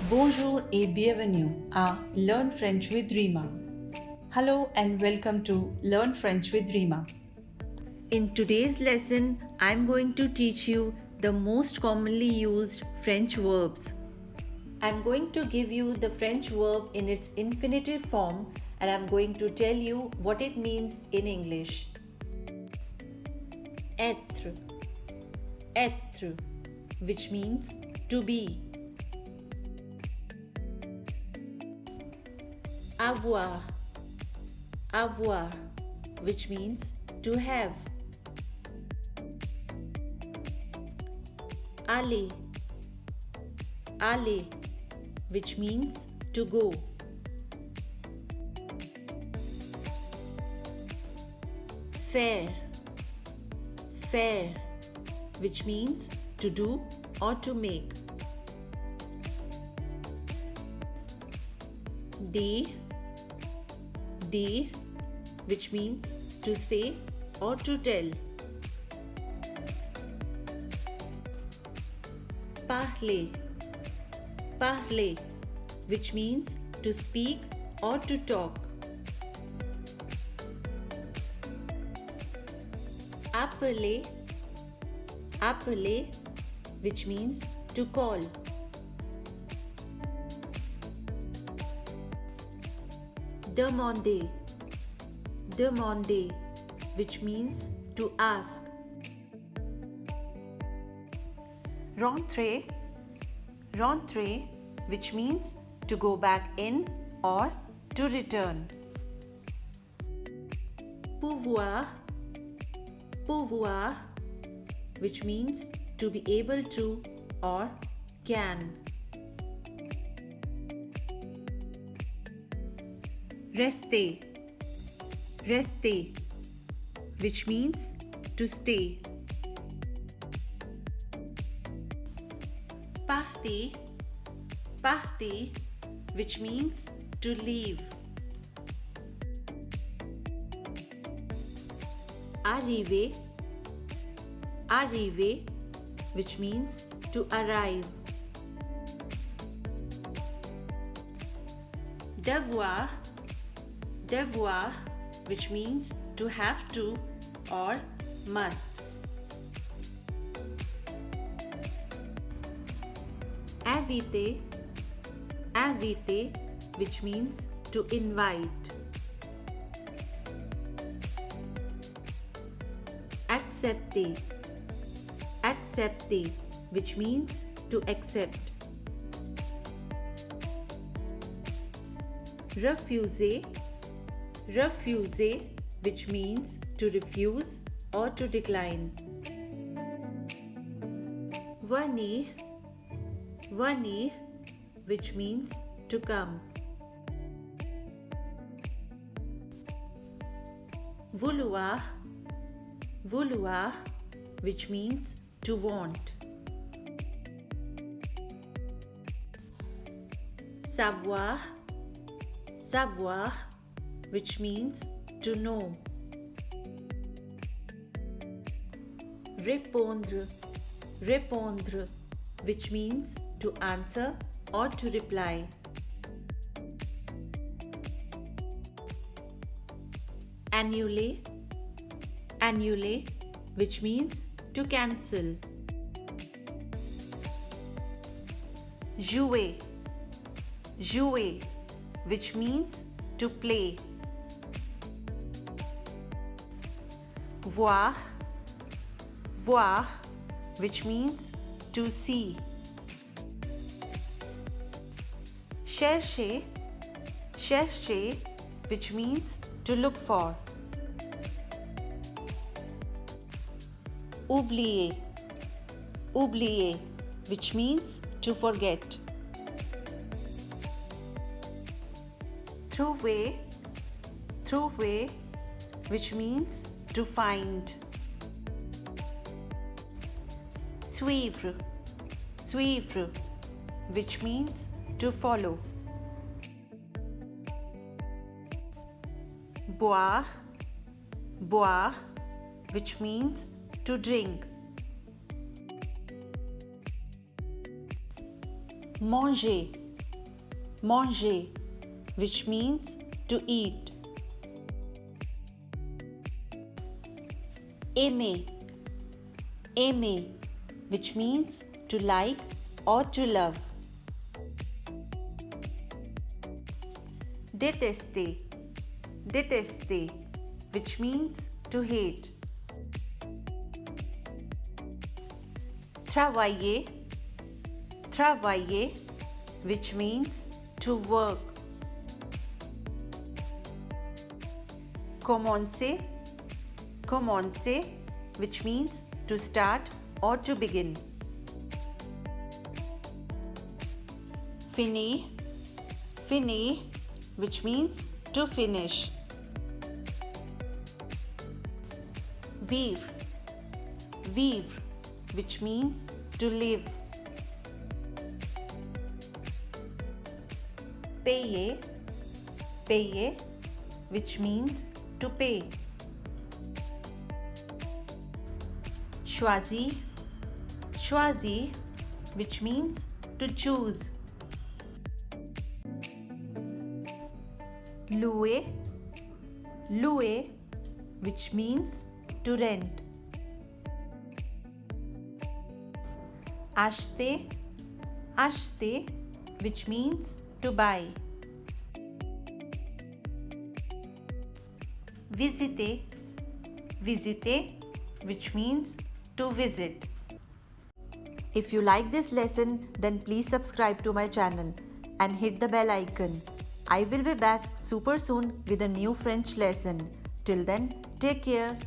Bonjour et bienvenue à Learn French with Rima. Hello and welcome to Learn French with Rima. In today's lesson, I'm going to teach you the most commonly used French verbs. I'm going to give you the French verb in its infinitive form and I'm going to tell you what it means in English. Être, être, which means to be. Avoir, avoir, which means to have. Aller, aller, which means to go. Faire, faire, which means to do or to make. Dire, dire, which means to say or to tell. Parler, parler, which means to speak or to talk. Appeler, appeler, which means to call. Demander, demander, which means to ask. Rentrer, rentrer, which means to go back in or to return. Pouvoir, pouvoir, which means to be able to or can. Rester, rester, which means to stay. Partir, partir, which means to leave. Arriver, arriver, which means to arrive. Devoir, devoir, which means to have to or must. Inviter, inviter, which means to invite. Accepter, accepter, which means to accept. Refuser, refuser, which means to refuse or to decline. Venir, venir, which means to come. Vouloir, vouloir, which means to want. Savoir, savoir, which means to know. Répondre, répondre, which means to answer or to reply. Annuler, annuler, which means to cancel. Jouer, jouer, which means to play. Voir, voir, which means to see. Chercher, chercher, which means to look for. Oublier, oublier, which means to forget. Trouver, trouver, which means to find. Suivre, suivre, which means to follow. Boire, boire, which means to drink. Manger, manger, which means to eat. Aimer, aimer, which means to like or to love. Détester, détester, which means to hate. Travailler, travailler, which means to work. Commencer, commencer, which means to start or to begin. Finir, finir, which means to finish. Vivre, vivre, which means to live. Payer, payer, which means to pay. Choisir, choisir, which means to choose. Louer, louer, which means to rent. Acheter, acheter, which means to buy. Visiter, visiter, which means to visit. If you like this lesson, then please subscribe to my channel and hit the bell icon. I will be back super soon with a new French lesson. Till then, take care.